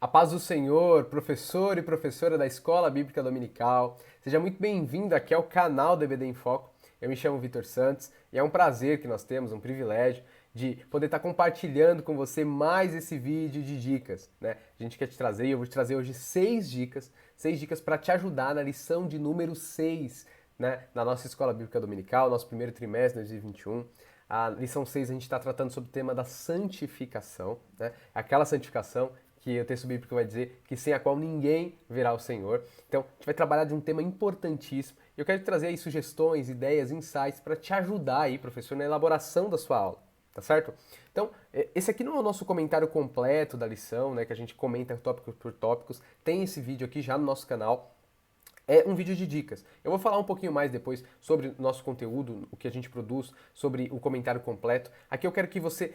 A paz do Senhor, professor e professora da Escola Bíblica Dominical. Seja muito bem-vindo aqui ao canal do EBD em Foco. Eu me chamo Vitor Santos e é um prazer que nós temos, um privilégio de poder estar compartilhando com você mais esse vídeo de dicas, né? A gente quer te trazer, eu vou te trazer hoje seis dicas para te ajudar na lição de número 6, né, na nossa Escola Bíblica Dominical, nosso primeiro trimestre de 2021. A lição 6 a gente está tratando sobre o tema da santificação, né? Aquela santificação que o texto bíblico vai dizer que sem a qual ninguém verá o Senhor. Então, a gente vai trabalhar de um tema importantíssimo. E eu quero te trazer aí sugestões, ideias, insights para te ajudar aí, professor, na elaboração da sua aula, tá certo? Então, esse aqui não é o nosso comentário completo da lição, né, que a gente comenta tópico por tópicos. Tem esse vídeo aqui já no nosso canal. É um vídeo de dicas. Eu vou falar um pouquinho mais depois sobre o nosso conteúdo, o que a gente produz, sobre o comentário completo. Aqui eu quero que você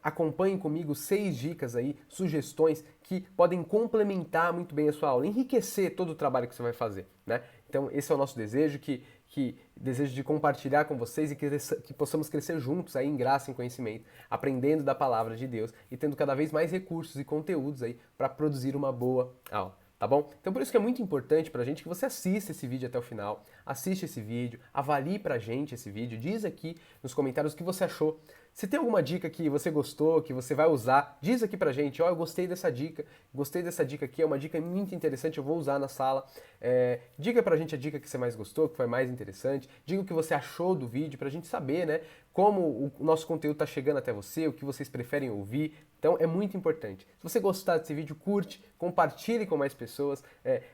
acompanhe comigo 6 dicas aí, sugestões que podem complementar muito bem a sua aula, enriquecer todo o trabalho que você vai fazer, né? Então esse é o nosso desejo, que desejo de compartilhar com vocês e que possamos crescer juntos aí em graça e em conhecimento, aprendendo da palavra de Deus e tendo cada vez mais recursos e conteúdos aí para produzir uma boa aula. Tá bom? Então por isso que é muito importante pra gente que você assista esse vídeo até o final, assiste esse vídeo, avalie pra gente esse vídeo, diz aqui nos comentários o que você achou. Se tem alguma dica que você gostou, que você vai usar, diz aqui pra gente, ó, eu gostei dessa dica aqui, é uma dica muito interessante, eu vou usar na sala. Diga pra gente a dica que você mais gostou, que foi mais interessante, diga o que você achou do vídeo pra gente saber, né, como o nosso conteúdo tá chegando até você, o que vocês preferem ouvir. Então é muito importante. Se você gostar desse vídeo, curte, compartilhe com mais pessoas.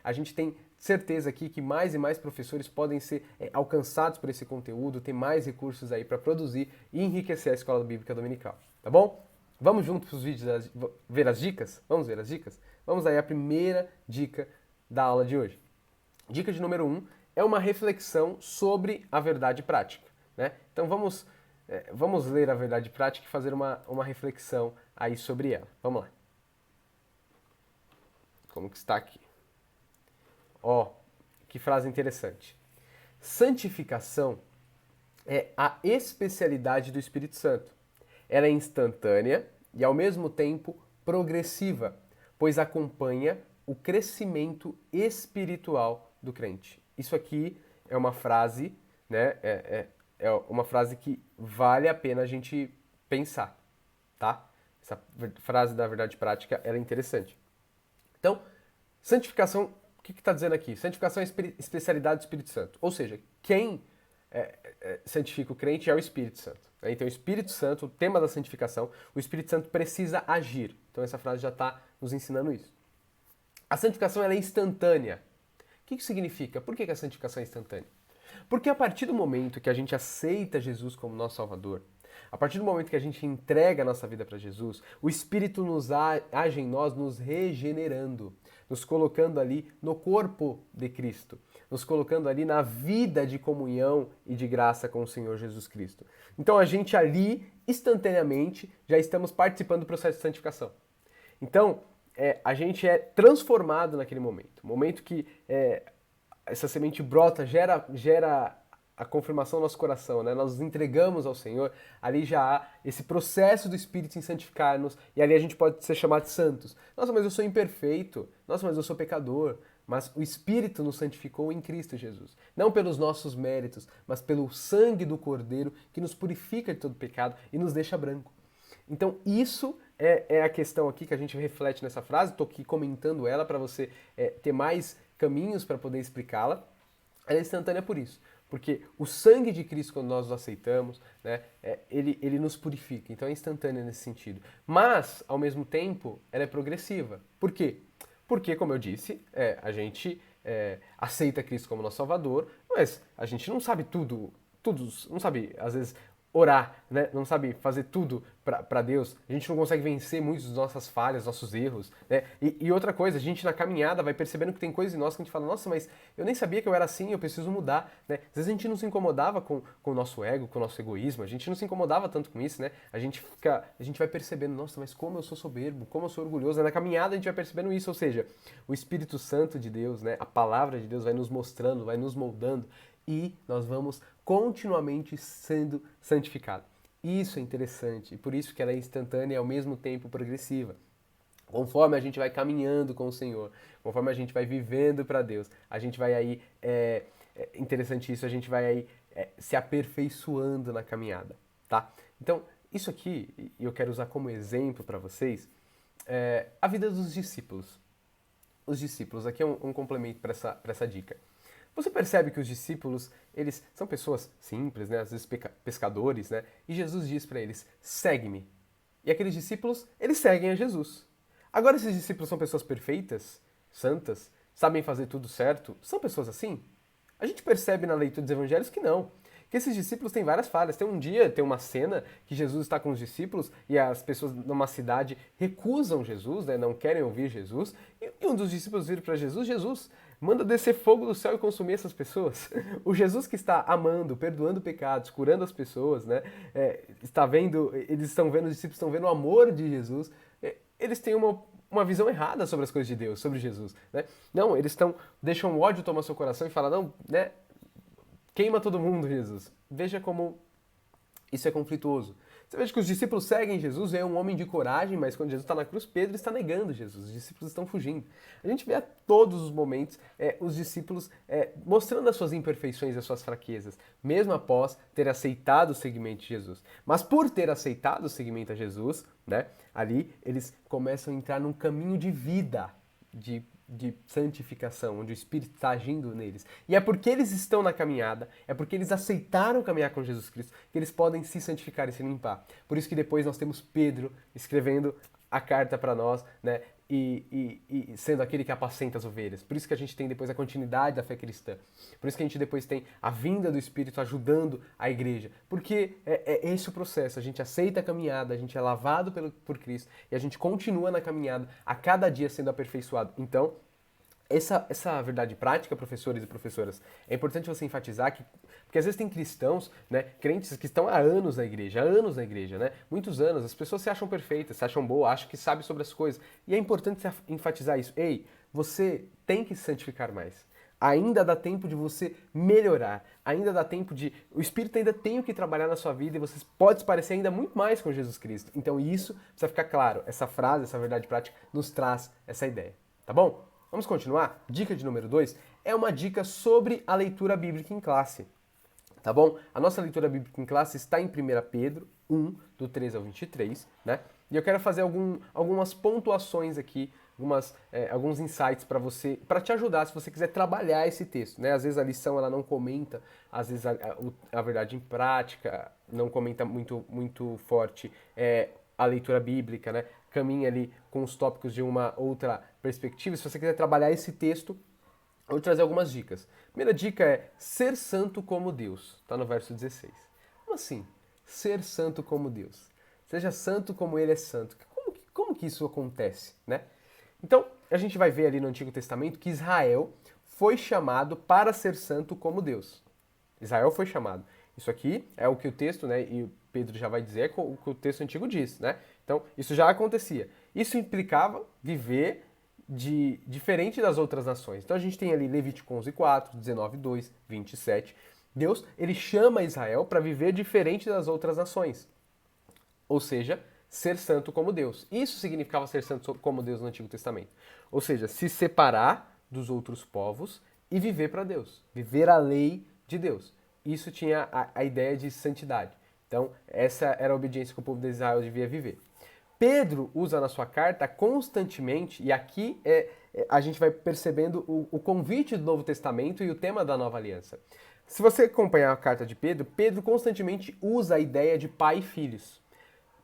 A gente tem certeza aqui que mais e mais professores podem ser alcançados por esse conteúdo, ter mais recursos aí para produzir e enriquecer a Escola Bíblica Dominical. Tá bom? Vamos juntos para os vídeos ver as dicas? Vamos ver as dicas? Vamos aí à primeira dica da aula de hoje. Dica de número 1 é uma reflexão sobre a verdade prática, né? Então vamos ler a verdade prática e fazer uma reflexão aí sobre ela. Vamos lá. Como que está aqui? Ó, que frase interessante. Santificação é a especialidade do Espírito Santo. Ela é instantânea e, ao mesmo tempo, progressiva, pois acompanha o crescimento espiritual do crente. Isso aqui é uma frase, né? É uma frase que vale a pena a gente pensar, tá? Essa frase da verdade prática, ela é interessante. Então, santificação, o que está dizendo aqui? Santificação é especialidade do Espírito Santo. Ou seja, quem santifica o crente é o Espírito Santo. Né? Então, o Espírito Santo, o tema da santificação, o Espírito Santo precisa agir. Então, essa frase já está nos ensinando isso. A santificação ela é instantânea. O que isso significa? Por que a santificação é instantânea? Porque a partir do momento que a gente aceita Jesus como nosso Salvador, a partir do momento que a gente entrega a nossa vida para Jesus, o Espírito age em nós, nos regenerando, nos colocando ali no corpo de Cristo, nos colocando ali na vida de comunhão e de graça com o Senhor Jesus Cristo. Então a gente ali, instantaneamente, já estamos participando do processo de santificação. Então, a gente é transformado naquele momento. O momento que essa semente brota, gera a confirmação no nosso coração, né? Nós nos entregamos ao Senhor, ali já há esse processo do Espírito em santificar-nos, e ali a gente pode ser chamado de santos. Nossa, mas eu sou imperfeito. Nossa, mas eu sou pecador. Mas o Espírito nos santificou em Cristo Jesus. Não pelos nossos méritos, mas pelo sangue do Cordeiro que nos purifica de todo pecado e nos deixa branco. Então, isso é a questão aqui que a gente reflete nessa frase. Estou aqui comentando ela para você ter mais caminhos para poder explicá-la. Ela é instantânea por isso. Porque o sangue de Cristo, quando nós o aceitamos, né, ele nos purifica. Então é instantânea nesse sentido. Mas, ao mesmo tempo, ela é progressiva. Por quê? Porque, como eu disse, a gente aceita Cristo como nosso Salvador, mas a gente não sabe tudo, não sabe, às vezes, orar, né? Não sabe fazer tudo para Deus. A gente não consegue vencer muitas das nossas falhas, nossos erros, né? E outra coisa, a gente na caminhada vai percebendo que tem coisas em nós que a gente fala, nossa, mas eu nem sabia que eu era assim, eu preciso mudar, né? Às vezes a gente não se incomodava com o nosso ego, com o nosso egoísmo, a gente não se incomodava tanto com isso, né? A gente vai percebendo, nossa, mas como eu sou soberbo, como eu sou orgulhoso. Na caminhada a gente vai percebendo isso, ou seja, o Espírito Santo de Deus, né? A palavra de Deus vai nos mostrando, vai nos moldando, e nós vamos continuamente sendo santificados. Isso é interessante e por isso que ela é instantânea e ao mesmo tempo progressiva. Conforme a gente vai caminhando com o Senhor, conforme a gente vai vivendo para Deus, a gente vai aí, interessante isso, a gente vai aí se aperfeiçoando na caminhada, tá? Então, isso aqui, e eu quero usar como exemplo para vocês, a vida dos discípulos. Os discípulos, aqui é um complemento para essa dica. Você percebe que os discípulos, eles são pessoas simples, né? Às vezes pescadores, né? E Jesus diz para eles, segue-me. E aqueles discípulos, eles seguem a Jesus. Agora, esses discípulos são pessoas perfeitas, santas, sabem fazer tudo certo? São pessoas assim? A gente percebe na leitura dos evangelhos que não. Que esses discípulos têm várias falhas. Tem uma cena que Jesus está com os discípulos e as pessoas numa cidade recusam Jesus, né, não querem ouvir Jesus. E um dos discípulos vira para Jesus, Jesus, manda descer fogo do céu e consumir essas pessoas. O Jesus que está amando, perdoando pecados, curando as pessoas, né, está vendo, eles estão vendo, os discípulos estão vendo o amor de Jesus. Eles têm uma visão errada sobre as coisas de Deus, sobre Jesus, né? Não, deixam o ódio tomar seu coração e falam, não, né? Queima todo mundo, Jesus. Veja como isso é conflituoso. Você veja que os discípulos seguem Jesus, é um homem de coragem, mas quando Jesus está na cruz, Pedro está negando Jesus, os discípulos estão fugindo. A gente vê a todos os momentos os discípulos mostrando as suas imperfeições e as suas fraquezas, mesmo após ter aceitado o seguimento de Jesus. Mas por ter aceitado o seguimento a Jesus, né, ali eles começam a entrar num caminho de vida, de santificação, onde o Espírito está agindo neles. E é porque eles estão na caminhada, é porque eles aceitaram caminhar com Jesus Cristo, que eles podem se santificar e se limpar. Por isso que depois nós temos Pedro escrevendo a carta para nós, né? E sendo aquele que apacenta as ovelhas. Por isso que a gente tem depois a continuidade da fé cristã. Por isso que a gente depois tem a vinda do Espírito ajudando a igreja. Porque é esse o processo. A gente aceita a caminhada, a gente é lavado por Cristo e a gente continua na caminhada a cada dia sendo aperfeiçoado. Então, essa verdade prática, professores e professoras, é importante você enfatizar que, porque às vezes tem cristãos, né, crentes que estão há anos na igreja, né, muitos anos, as pessoas se acham perfeitas, se acham boas, acham que sabem sobre as coisas, e é importante enfatizar isso. Ei, você tem que se santificar mais. Ainda dá tempo de você melhorar, ainda dá tempo o Espírito ainda tem o que trabalhar na sua vida e você pode se parecer ainda muito mais com Jesus Cristo. Então isso precisa ficar claro, essa frase, essa verdade prática nos traz essa ideia, tá bom? Vamos continuar? Dica de número 2 é uma dica sobre a leitura bíblica em classe. Tá bom? A nossa leitura bíblica em classe está em 1 Pedro 1, do 13 ao 23, né? E eu quero fazer algumas pontuações aqui, alguns insights para você, para te ajudar se você quiser trabalhar esse texto, né? Às vezes a lição ela não comenta, às vezes a verdade em prática não comenta muito forte a leitura bíblica, né? Caminha ali com os tópicos de uma outra perspectiva. Se você quiser trabalhar esse texto, eu vou trazer algumas dicas. Primeira dica é ser santo como Deus. Está no verso 16. Como assim? Ser santo como Deus. Seja santo como Ele é santo. Como que isso acontece, né? Então, a gente vai ver ali no Antigo Testamento que Israel foi chamado para ser santo como Deus. Israel foi chamado. Isso aqui é o que o texto, né, e o Pedro já vai dizer o que o texto antigo diz, né? Então, isso já acontecia. Isso implicava viver diferente das outras nações. Então, a gente tem ali Levítico 11:4, 19:2, 27. Deus, ele chama Israel para viver diferente das outras nações. Ou seja, ser santo como Deus. Isso significava ser santo como Deus no Antigo Testamento. Ou seja, se separar dos outros povos e viver para Deus. Viver a lei de Deus. Isso tinha a ideia de santidade. Então, essa era a obediência que o povo de Israel devia viver. Pedro usa na sua carta constantemente, e aqui a gente vai percebendo o convite do Novo Testamento e o tema da Nova Aliança. Se você acompanhar a carta de Pedro, Pedro constantemente usa a ideia de pai e filhos.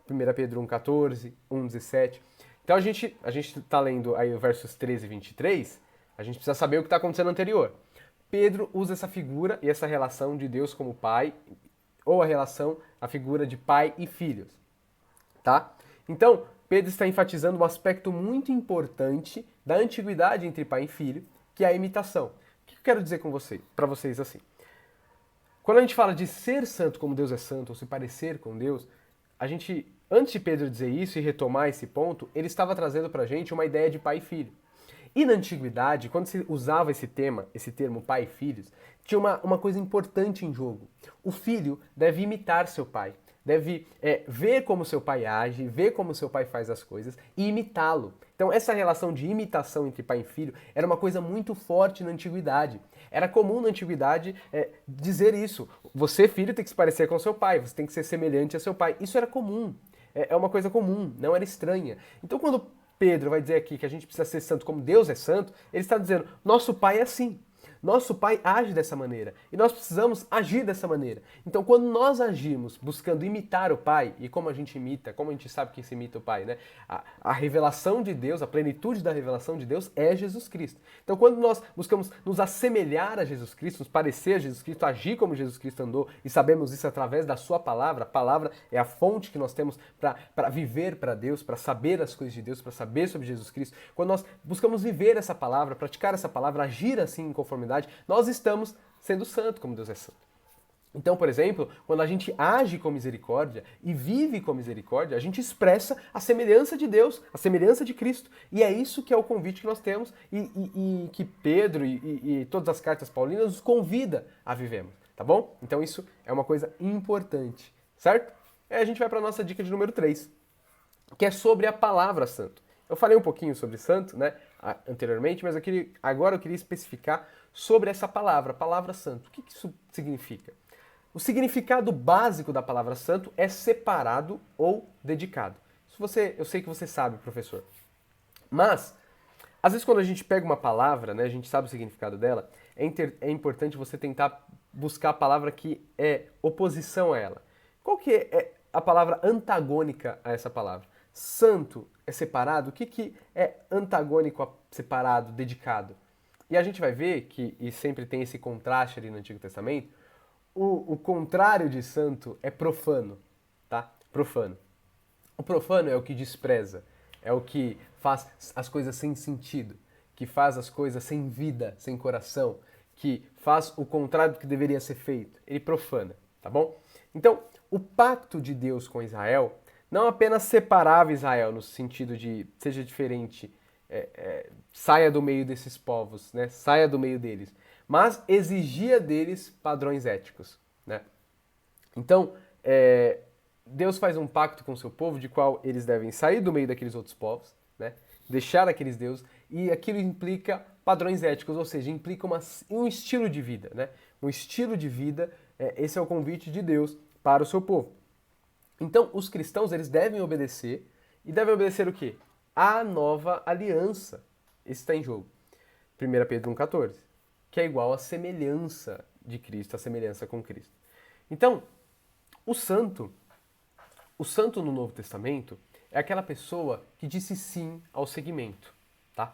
1 Pedro 1,14, 1,17. Então a gente está lendo aí os versos 13 e 23, a gente precisa saber o que está acontecendo anterior. Pedro usa essa figura e essa relação de Deus como pai, ou a figura de pai e filhos, tá? Então, Pedro está enfatizando um aspecto muito importante da antiguidade entre pai e filho, que é a imitação. O que eu quero dizer para vocês assim? Quando a gente fala de ser santo como Deus é santo, ou se parecer com Deus, antes de Pedro dizer isso e retomar esse ponto, ele estava trazendo para a gente uma ideia de pai e filho. E na antiguidade, quando se usava esse termo pai e filhos, tinha uma coisa importante em jogo. O filho deve imitar seu pai, deve ver como seu pai age, ver como seu pai faz as coisas e imitá-lo. Então, essa relação de imitação entre pai e filho era uma coisa muito forte na antiguidade. Era comum na antiguidade dizer isso. Você, filho, tem que se parecer com seu pai, você tem que ser semelhante a seu pai. Isso era comum. É uma coisa comum, não era estranha. Então, quando Pedro vai dizer aqui que a gente precisa ser santo como Deus é santo, ele está dizendo, nosso pai é assim. Nosso pai age dessa maneira e nós precisamos agir dessa maneira. Então, quando nós agimos buscando imitar o pai, e como a gente imita, como a gente sabe que se imita o pai, né? A revelação de Deus, a plenitude da revelação de Deus é Jesus Cristo. Então, quando nós buscamos nos assemelhar a Jesus Cristo, nos parecer a Jesus Cristo, agir como Jesus Cristo andou, e sabemos isso através da sua palavra, a palavra é a fonte que nós temos para viver para Deus, para saber as coisas de Deus, para saber sobre Jesus Cristo. Quando nós buscamos viver essa palavra, praticar essa palavra, agir assim em conformidade, nós estamos sendo santos como Deus é santo. Então, por exemplo, quando a gente age com misericórdia e vive com misericórdia, a gente expressa a semelhança de Deus, a semelhança de Cristo. E é isso que é o convite que nós temos e que Pedro e todas as cartas paulinas nos convida a vivermos, tá bom? Então isso é uma coisa importante, certo? Aí a gente vai para a nossa dica de número 3, que é sobre a palavra santo. Eu falei um pouquinho sobre santo, né, anteriormente, mas agora eu queria especificar sobre essa palavra santo. O que isso significa? O significado básico da palavra santo é separado ou dedicado. Eu sei que você sabe, professor. Mas, às vezes quando a gente pega uma palavra, né, a gente sabe o significado dela, é importante você tentar buscar a palavra que é oposição a ela. Qual que é a palavra antagônica a essa palavra? Santo é separado? O que é antagônico a separado, dedicado? E a gente vai ver que, e sempre tem esse contraste ali no Antigo Testamento, o contrário de santo é profano, tá? Profano. O profano é o que despreza, é o que faz as coisas sem sentido, que faz as coisas sem vida, sem coração, que faz o contrário do que deveria ser feito. Ele profana, tá bom? Então, o pacto de Deus com Israel não apenas separava Israel no sentido de seja diferente, saia do meio desses povos, né? Saia do meio deles, mas exigia deles padrões éticos, né? Então, Deus faz um pacto com o seu povo de qual eles devem sair do meio daqueles outros povos, né? Deixar aqueles deuses, e aquilo implica padrões éticos, ou seja, implica um estilo de vida, né? Um estilo de vida, esse é o convite de Deus para o seu povo. Então, os cristãos, eles devem obedecer, e devem obedecer o quê? A nova aliança. Esse está em jogo. 1 Pedro 1,14, que é igual à semelhança de Cristo, a semelhança com Cristo. Então, o santo no Novo Testamento é aquela pessoa que disse sim ao seguimento, tá?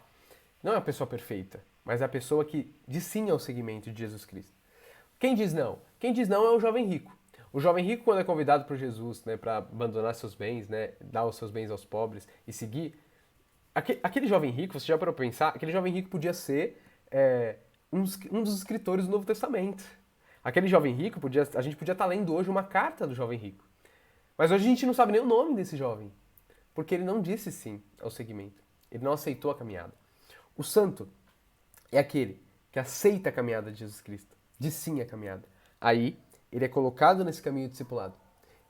Não é a pessoa perfeita, mas é a pessoa que diz sim ao seguimento de Jesus Cristo. Quem diz não? Quem diz não é o jovem rico. O jovem rico, quando é convidado por Jesus, né, para abandonar seus bens, né, dar os seus bens aos pobres e seguir, aquele jovem rico, você já parou para pensar, aquele jovem rico podia ser um dos escritores do Novo Testamento. Aquele jovem rico, a gente podia estar lendo hoje uma carta do jovem rico. Mas hoje a gente não sabe nem o nome desse jovem, porque ele não disse sim ao seguimento. Ele não aceitou a caminhada. O santo é aquele que aceita a caminhada de Jesus Cristo, diz sim à caminhada. Aí, ele é colocado nesse caminho discipulado.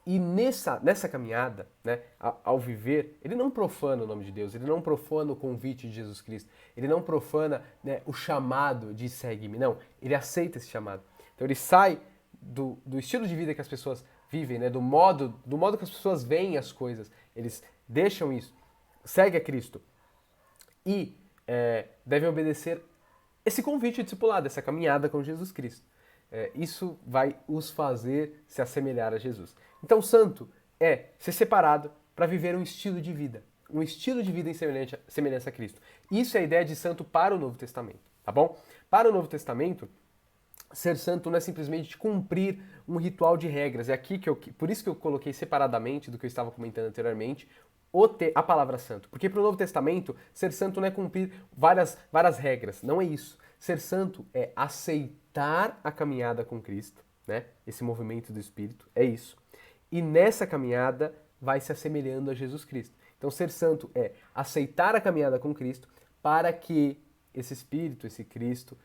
E nessa caminhada, né, ao viver, ele não profana o nome de Deus, ele não profana o convite de Jesus Cristo, ele não profana, né, o chamado de segue-me, não, ele aceita esse chamado. Então ele sai do estilo de vida que as pessoas vivem, né, do modo que as pessoas veem as coisas, eles deixam isso, segue a Cristo e devem obedecer esse convite discipulado, essa caminhada com Jesus Cristo. Isso vai os fazer se assemelhar a Jesus. Então, santo é ser separado para viver um estilo de vida em semelhança a Cristo. Isso é a ideia de santo para o Novo Testamento, tá bom? Para o Novo Testamento, ser santo não é simplesmente cumprir um ritual de regras. É aqui por isso que eu coloquei separadamente do que eu estava comentando anteriormente, a palavra santo. Porque para o Novo Testamento, ser santo não é cumprir várias regras. Não é isso. Ser santo é aceitar a caminhada com Cristo, né? Esse movimento do Espírito, é isso. E nessa caminhada vai se assemelhando a Jesus Cristo. Então ser santo é aceitar a caminhada com Cristo para que esse Espírito, esse Cristo,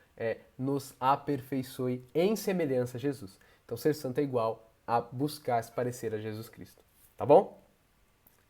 nos aperfeiçoe em semelhança a Jesus. Então ser santo é igual a buscar se parecer a Jesus Cristo. Tá bom?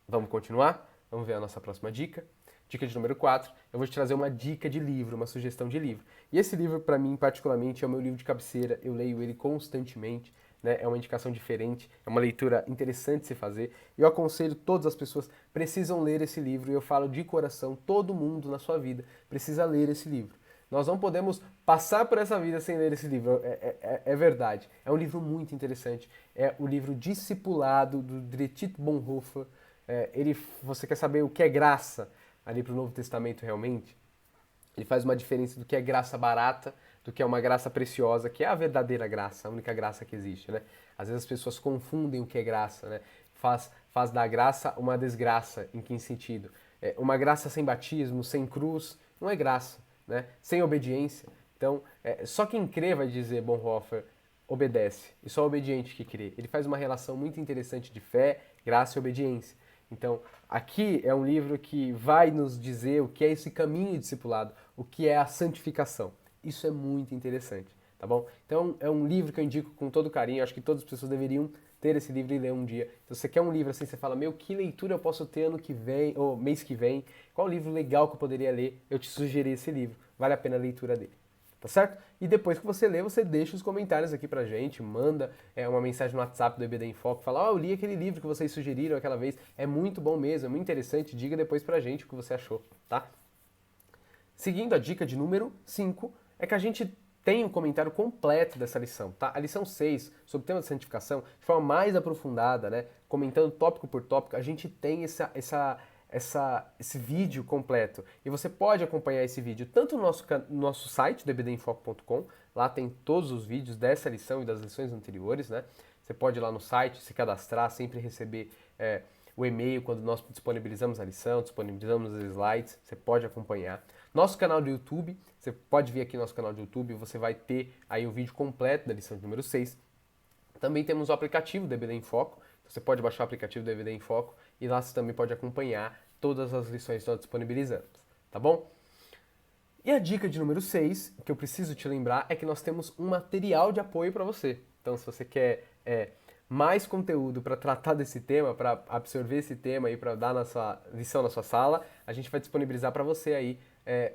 Vamos continuar? Vamos ver a nossa próxima dica. Dica de número 4, eu vou te trazer uma dica de livro, uma sugestão de livro. E esse livro, para mim, particularmente, é o meu livro de cabeceira, eu leio ele constantemente, né? É uma indicação diferente, é uma leitura interessante de se fazer. Eu aconselho todas as pessoas, precisam ler esse livro, e eu falo de coração, todo mundo na sua vida precisa ler esse livro. Nós não podemos passar por essa vida sem ler esse livro, é verdade. É um livro muito interessante, é o livro Discipulado, do Dietrich Bonhoeffer. Você quer saber o que é graça ali para o Novo Testamento realmente? Ele faz uma diferença do que é graça barata, do que é uma graça preciosa, que é a verdadeira graça, a única graça que existe, né? Às vezes as pessoas confundem o que é graça, né? Faz da graça uma desgraça. Em que sentido? Uma graça sem batismo, sem cruz, não é graça, né? Sem obediência. Então, só quem crê, vai dizer Bonhoeffer, obedece. E só o obediente que crê. Ele faz uma relação muito interessante de fé, graça e obediência. Então, aqui é um livro que vai nos dizer o que é esse caminho discipulado, o que é a santificação. Isso é muito interessante, tá bom? Então, é um livro que eu indico com todo carinho, acho que todas as pessoas deveriam ter esse livro e ler um dia. Se você quer um livro assim, você fala, meu, que leitura eu posso ter ano que vem, ou mês que vem, qual livro legal que eu poderia ler? Eu te sugeri esse livro, vale a pena a leitura dele. Tá certo? E depois que você lê, você deixa os comentários aqui pra gente, manda uma mensagem no WhatsApp do EBD em Foco, fala, eu li aquele livro que vocês sugeriram aquela vez, é muito bom mesmo, é muito interessante, diga depois pra gente o que você achou, tá? Seguindo a dica de número 5, é que a gente tem um comentário completo dessa lição, tá? A lição 6, sobre o tema de santificação, de forma mais aprofundada, né? Comentando tópico por tópico, a gente tem esse vídeo completo. E você pode acompanhar esse vídeo tanto no nosso site, dbdenfoco.com, lá tem todos os vídeos dessa lição e das lições anteriores, né? Você pode ir lá no site, se cadastrar, sempre receber o e-mail quando nós disponibilizamos a lição, disponibilizamos os slides, você pode acompanhar. Nosso canal do YouTube, você pode vir aqui no nosso canal do YouTube, você vai ter aí o vídeo completo da lição número 6. Também temos o aplicativo do EBD em Foco, você pode baixar o aplicativo do EBD em Foco e lá você também pode acompanhar todas as lições que nós disponibilizamos, tá bom? E a dica de número 6, que eu preciso te lembrar, é que nós temos um material de apoio para você. Então, se você quer mais conteúdo para tratar desse tema, para absorver esse tema e para dar na sua lição na sua sala, a gente vai disponibilizar para você aí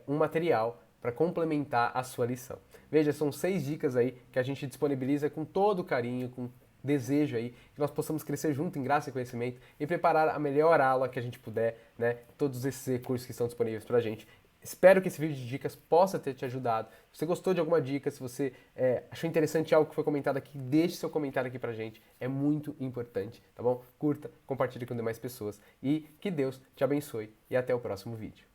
um material para complementar a sua lição. Veja, são 6 dicas aí que a gente disponibiliza com todo carinho, com desejo aí, que nós possamos crescer junto em graça e conhecimento e preparar a melhor aula que a gente puder, né? Todos esses recursos que estão disponíveis para a gente. Espero que esse vídeo de dicas possa ter te ajudado. Se você gostou de alguma dica, se você achou interessante algo que foi comentado aqui, deixe seu comentário aqui pra gente. É muito importante, tá bom? Curta, compartilhe com demais pessoas e que Deus te abençoe e até o próximo vídeo.